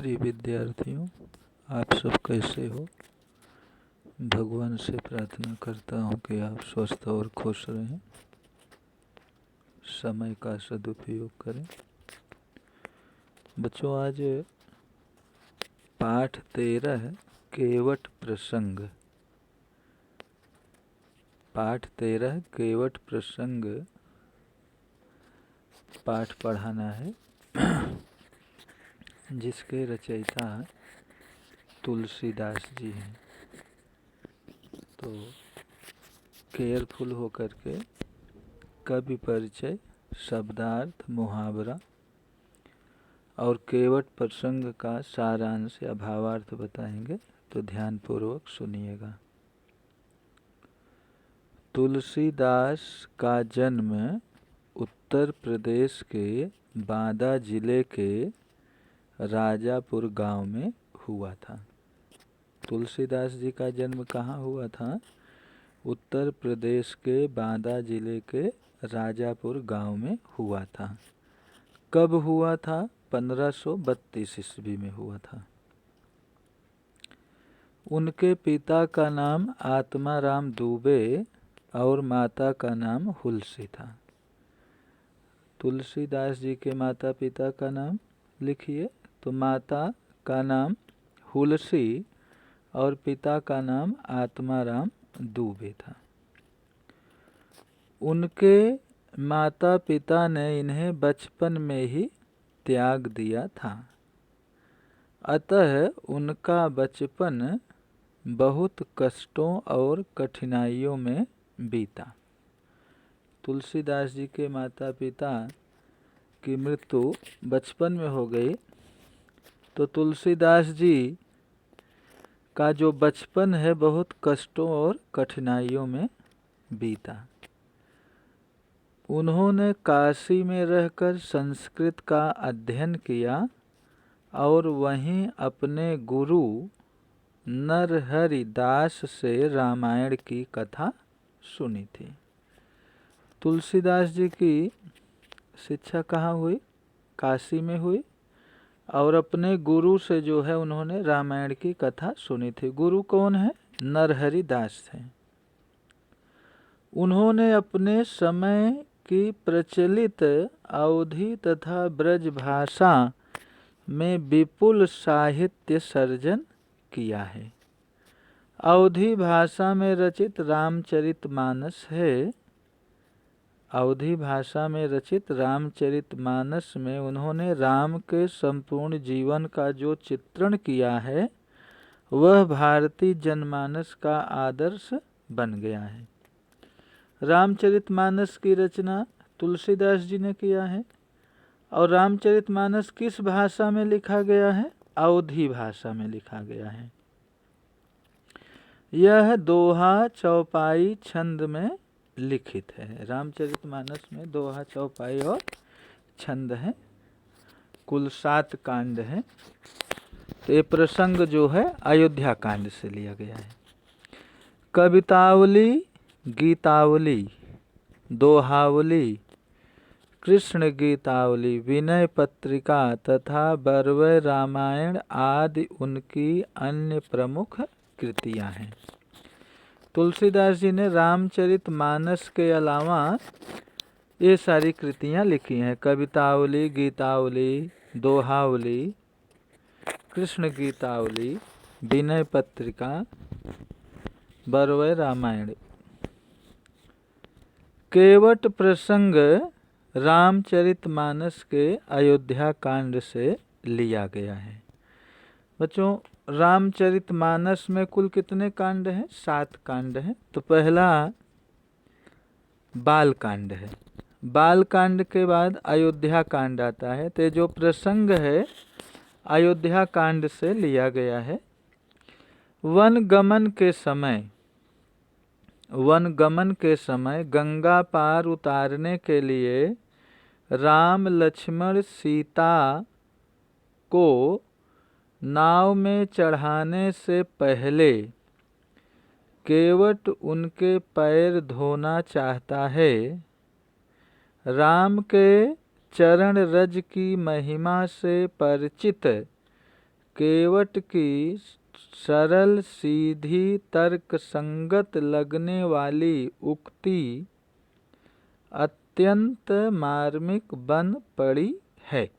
प्रिय विद्यार्थियों, आप सब कैसे हो। भगवान से प्रार्थना करता हूँ कि आप स्वस्थ और खुश रहें, समय का सदुपयोग करें। बच्चों, आज पाठ 13 केवट प्रसंग, पाठ 13 केवट प्रसंग पाठ पढ़ाना है, जिसके रचयिता तुलसीदास जी हैं। तो केयरफुल होकर के कवि परिचय, शब्दार्थ, मुहावरा और केवट प्रसंग का सारांश या भावार्थ बताएंगे, तो ध्यानपूर्वक सुनिएगा। तुलसीदास का जन्म उत्तर प्रदेश के बांदा जिले के राजापुर गांव में हुआ था। तुलसीदास जी का जन्म कहाँ हुआ था? उत्तर प्रदेश के बांदा जिले के राजापुर गांव में हुआ था। कब हुआ था? 1532 ईस्वी में हुआ था। उनके पिता का नाम आत्माराम दुबे और माता का नाम हुलसी था। तुलसीदास जी के माता पिता का नाम लिखिए। तो माता का नाम हुलसी और पिता का नाम आत्माराम दुबे था। उनके माता पिता ने इन्हें बचपन में ही त्याग दिया था, अतः उनका बचपन बहुत कष्टों और कठिनाइयों में बीता। तुलसीदास जी के माता पिता की मृत्यु बचपन में हो गई, तो तुलसीदास जी का जो बचपन है बहुत कष्टों और कठिनाइयों में बीता। उन्होंने काशी में रहकर संस्कृत का अध्ययन किया और वहीं अपने गुरु नरहरि दास से रामायण की कथा सुनी थी। तुलसीदास जी की शिक्षा कहाँ हुई? काशी में हुई, और अपने गुरु से जो है उन्होंने रामायण की कथा सुनी थी। गुरु कौन है? नरहरि दास थे। उन्होंने अपने समय की प्रचलित अवधी तथा ब्रज भाषा में विपुल साहित्य सर्जन किया है। अवधी भाषा में रचित रामचरितमानस है। अवधी भाषा में रचित रामचरितमानस में उन्होंने राम के संपूर्ण जीवन का जो चित्रण किया है, वह भारतीय जनमानस का आदर्श बन गया है। रामचरितमानस की रचना तुलसीदास जी ने किया है, और रामचरितमानस किस भाषा में लिखा गया है? अवधी भाषा में लिखा गया है। यह दोहा चौपाई छंद में लिखित है। रामचरितमानस में दोहा, चौपाई और छंद है। कुल 7 कांड हैं। तो ये प्रसंग जो है अयोध्या कांड से लिया गया है। कवितावली, गीतावली, दोहावली, कृष्ण गीतावली, विनय पत्रिका तथा बरवय रामायण आदि उनकी अन्य प्रमुख कृतियां हैं। तुलसीदास जी ने रामचरितमानस के अलावा ये सारी कृतियां लिखी हैं। कवितावली, गीतावली, दोहावली, कृष्ण गीतावली, विनय पत्रिका, बरवय रामायण। केवट प्रसंग रामचरितमानस के अयोध्या कांड से लिया गया है। बच्चों, रामचरितमानस में कुल कितने कांड हैं? 7 कांड हैं। तो पहला बाल कांड है। बाल कांड के बाद अयोध्या कांड आता है। तो जो प्रसंग है अयोध्या कांड से लिया गया है। वनगमन के समय गंगा पार उतारने के लिए राम, लक्ष्मण, सीता को नाव में चढ़ाने से पहले केवट उनके पैर धोना चाहता है। राम के चरण रज की महिमा से परिचित केवट की सरल सीधी तर्क संगत लगने वाली उक्ति अत्यंत मार्मिक बन पड़ी है।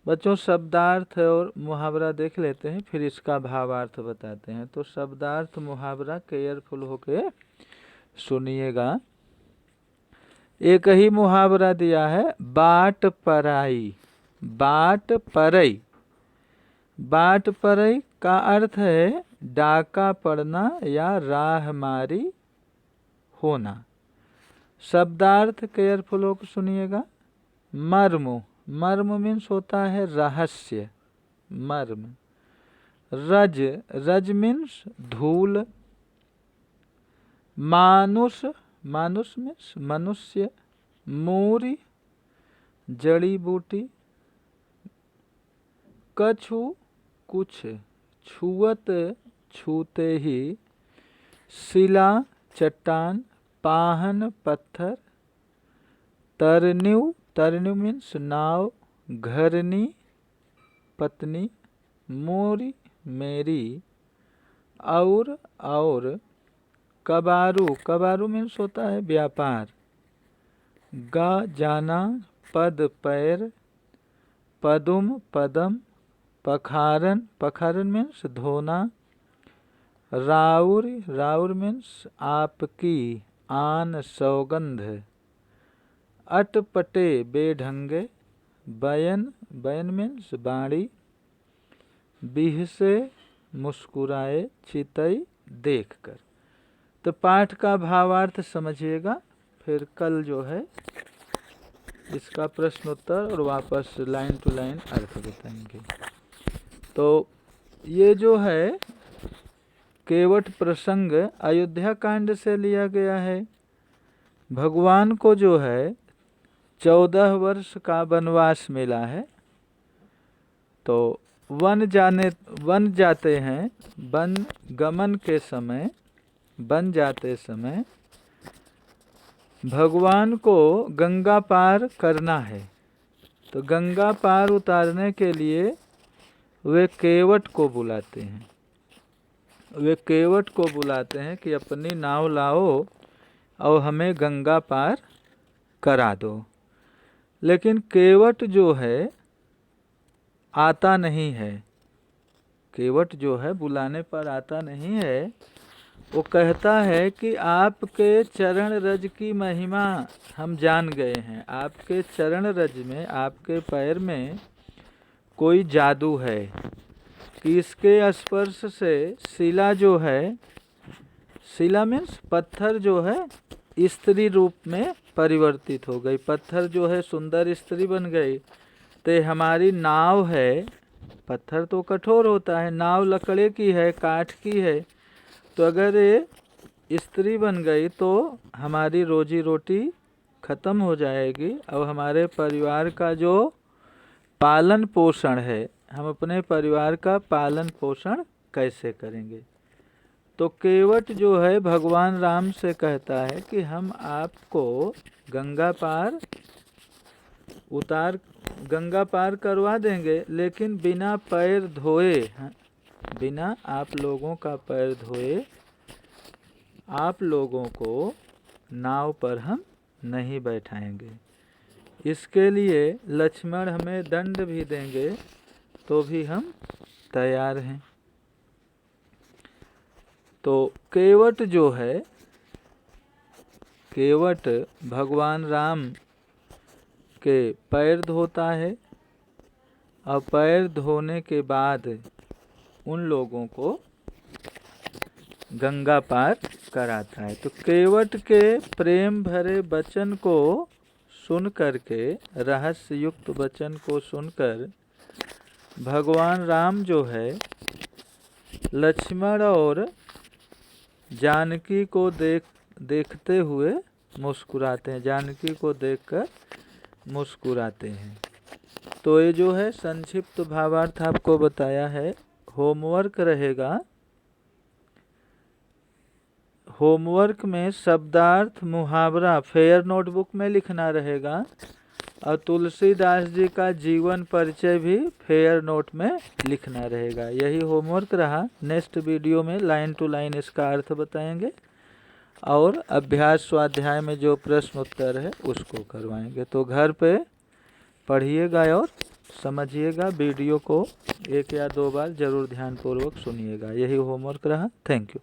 बच्चों शब्दार्थ और मुहावरा देख लेते हैं, फिर इसका भावार्थ बताते हैं। तो शब्दार्थ मुहावरा केयरफुल होके सुनिएगा। एक ही मुहावरा दिया है, बाट पराई। बाट परई, बाट परई का अर्थ है डाका पड़ना या राहमारी होना। शब्दार्थ केयरफुल होकर सुनिएगा। मर्म, मर्म मीन्स होता है रहस्य, मर्म। रज, रज मीन्स धूल। मानुष, मानुष मीन्स मनुष्य। मूरी, जड़ी बूटी। कछु, कुछ, छुअत, छूते ही। शिला, चट्टान। पाहन, पत्थर। तरन्यु, तरन्यु मीन्स नाव। घरनी, पत्नी। मोरी, मेरी। और कबारू, कबारू मीन्स होता है व्यापार। गा, जाना। पद, पैर। पदुम, पदम। पखारन, पखारन मीन्स धोना। राउर, राउर मीन्स आपकी, आन, सौगंध। अटपटे, बेढंगे। बयन, बयन मीन्स बाड़ी। बिहसे, मुस्कुराए। चितई, देखकर। तो पाठ का भावार्थ समझिएगा, फिर कल जो है इसका प्रश्नोत्तर और वापस लाइन टू लाइन अर्थ बताएंगे। तो ये जो है केवट प्रसंग अयोध्या कांड से लिया गया है। भगवान को जो है 14 वर्ष का वनवास मिला है, तो वन जाते हैं। वन गमन के समय, वन जाते समय भगवान को गंगा पार करना है। तो गंगा पार उतारने के लिए वे केवट को बुलाते हैं। वे केवट को बुलाते हैं कि अपनी नाव लाओ और हमें गंगा पार करा दो। लेकिन केवट जो है आता नहीं है। केवट जो है बुलाने पर आता नहीं है। वो कहता है कि आपके चरण रज की महिमा हम जान गए हैं। आपके चरण रज में, आपके पैर में कोई जादू है कि इसके स्पर्श से शिला जो है, शिला मीन्स पत्थर जो है स्त्री रूप में परिवर्तित हो गई। पत्थर जो है सुंदर स्त्री बन गई। तो हमारी नाव है, पत्थर तो कठोर होता है, नाव लकड़े की है, काठ की है। तो अगर ये स्त्री बन गई तो हमारी रोजी रोटी खत्म हो जाएगी और हमारे परिवार का जो पालन पोषण है, हम अपने परिवार का पालन पोषण कैसे करेंगे। तो केवट जो है भगवान राम से कहता है कि हम आपको गंगा पार करवा देंगे, लेकिन बिना पैर धोए, बिना आप लोगों का पैर धोए आप लोगों को नाव पर हम नहीं बैठाएंगे। इसके लिए लक्ष्मण हमें दंड भी देंगे तो भी हम तैयार हैं। तो केवट जो है, केवट भगवान राम के पैर धोता है और पैर धोने के बाद उन लोगों को गंगा पार कराता है। तो केवट के प्रेम भरे वचन को सुन करके, रहस्य युक्त वचन को सुनकर भगवान राम जो है लक्ष्मण और जानकी को देखते हुए मुस्कुराते हैं। जानकी को देखकर मुस्कुराते हैं। तो ये जो है संक्षिप्त भावार्थ आपको बताया है। होमवर्क रहेगा। होमवर्क में शब्दार्थ मुहावरा फेयर नोटबुक में लिखना रहेगा और तुलसीदास जी का जीवन परिचय भी फेयर नोट में लिखना रहेगा। यही होमवर्क रहा। नेक्स्ट वीडियो में लाइन टू लाइन इसका अर्थ बताएंगे और अभ्यास स्वाध्याय में जो प्रश्न उत्तर है उसको करवाएंगे। तो घर पे पढ़िएगा और समझिएगा। वीडियो को 1 या 2 बार जरूर ध्यानपूर्वक सुनिएगा। यही होमवर्क रहा। Thank you.